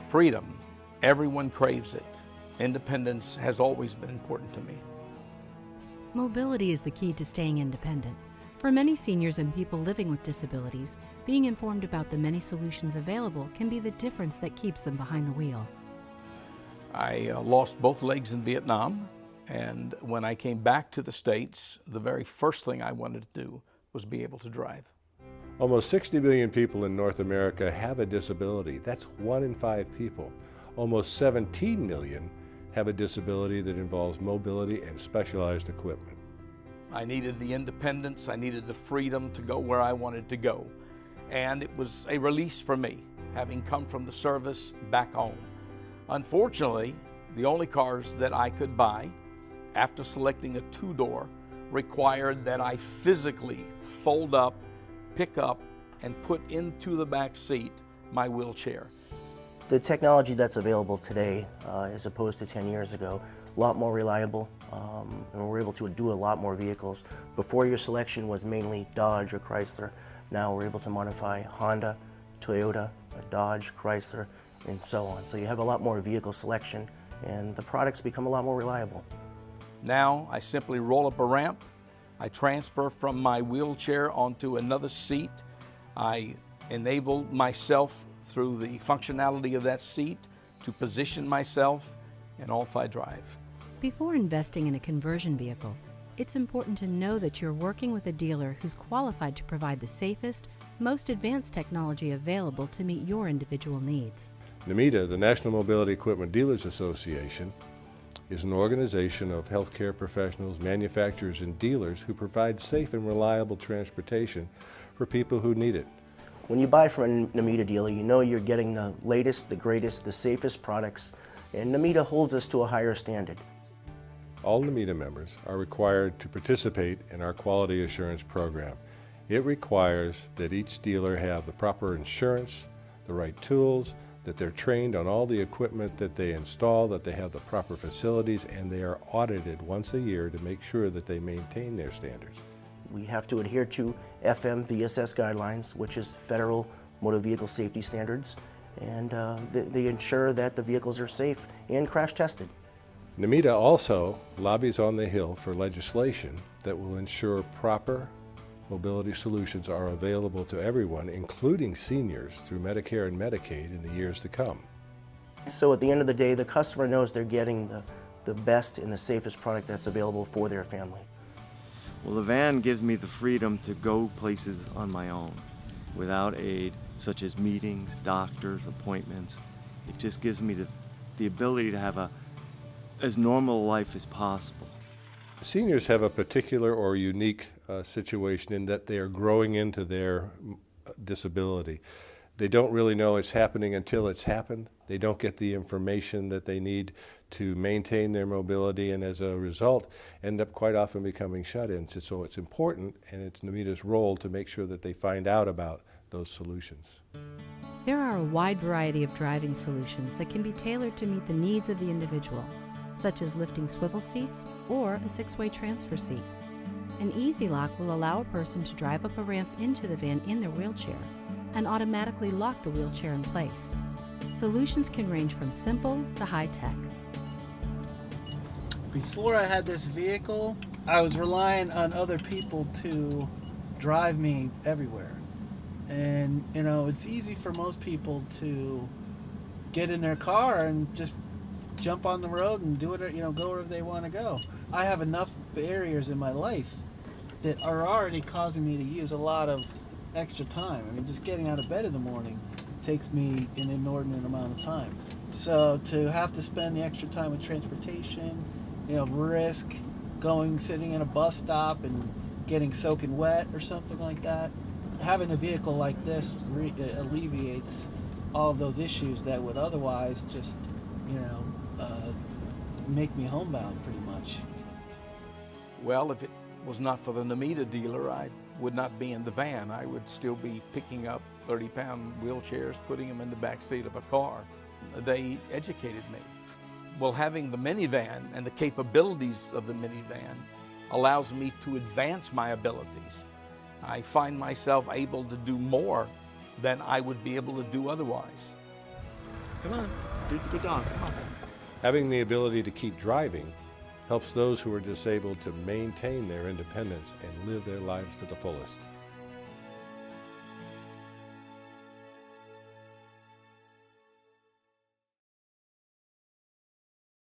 Freedom, everyone craves it. Independence has always been important to me. Mobility is the key to staying independent. For many seniors and people living with disabilities, being informed about the many solutions available can be the difference that keeps them behind the wheel. I lost both legs in Vietnam, and when I came back to the States, the very first thing I wanted to do was be able to drive. Almost 60 million people in North America have a disability. That's 1 in 5 people. Almost 17 million have a disability that involves mobility and specialized equipment. I needed the independence, I needed the freedom to go where I wanted to go. And it was a release for me, having come from the service back home. Unfortunately, the only cars that I could buy, after selecting a 2-door, required that I physically fold up, pick up, and put into the back seat my wheelchair. The technology that's available today, as opposed to 10 years ago, a lot more reliable, and we're able to do a lot more vehicles. Before, your selection was mainly Dodge or Chrysler. Now we're able to modify Honda, Toyota, Dodge, Chrysler, and so on. So you have a lot more vehicle selection, and the products become a lot more reliable. Now I simply roll up a ramp, I transfer from my wheelchair onto another seat, I enable myself through the functionality of that seat to position myself, and off I drive. Before investing in a conversion vehicle, it's important to know that you're working with a dealer who's qualified to provide the safest, most advanced technology available to meet your individual needs. NMEDA, the National Mobility Equipment Dealers Association, is an organization of healthcare professionals, manufacturers, and dealers who provide safe and reliable transportation for people who need it. When you buy from a NMEDA dealer, you know you're getting the latest, the greatest, the safest products, and NMEDA holds us to a higher standard. All NMEDA members are required to participate in our quality assurance program. It requires that each dealer have the proper insurance, the right tools, that they're trained on all the equipment that they install, that they have the proper facilities, and they are audited once a year to make sure that they maintain their standards. We have to adhere to FMVSS guidelines, which is Federal Motor Vehicle Safety Standards, and they ensure that the vehicles are safe and crash tested. NMEDA also lobbies on the Hill for legislation that will ensure proper mobility solutions are available to everyone, including seniors, through Medicare and Medicaid in the years to come. So at the end of the day, the customer knows they're getting the best and the safest product that's available for their family. Well, the van gives me the freedom to go places on my own without aid, such as meetings, doctors, appointments. It just gives me the ability to have as normal a life as possible. Seniors have a particular or unique situation in that they are growing into their disability. They don't really know it's happening until it's happened. They don't get the information that they need to maintain their mobility, and as a result end up quite often becoming shut-ins. So it's important, and it's NMEDA's role to make sure that they find out about those solutions. There are a wide variety of driving solutions that can be tailored to meet the needs of the individual, such as lifting swivel seats or a 6-way transfer seat. An easy lock will allow a person to drive up a ramp into the van in their wheelchair and automatically lock the wheelchair in place. Solutions can range from simple to high-tech. Before I had this vehicle, I was relying on other people to drive me everywhere. And, you know, it's easy for most people to get in their car and just jump on the road and do it, you know, go wherever they want to go. I have enough barriers in my life that are already causing me to use a lot of extra time. I mean, just getting out of bed in the morning takes me an inordinate amount of time. So to have to spend the extra time with transportation, you know, risk sitting in a bus stop and getting soaking wet or something like that, having a vehicle like this alleviates all of those issues that would otherwise just, you know, make me homebound pretty much. Well, if it was not for the NMEDA dealer, I would not be in the van. I would still be picking up 30-pound wheelchairs, putting them in the back seat of a car. They educated me. Well, having the minivan and the capabilities of the minivan allows me to advance my abilities. I find myself able to do more than I would be able to do otherwise. Come on. Dude's a good dog. Come on. Having the ability to keep driving helps those who are disabled to maintain their independence and live their lives to the fullest.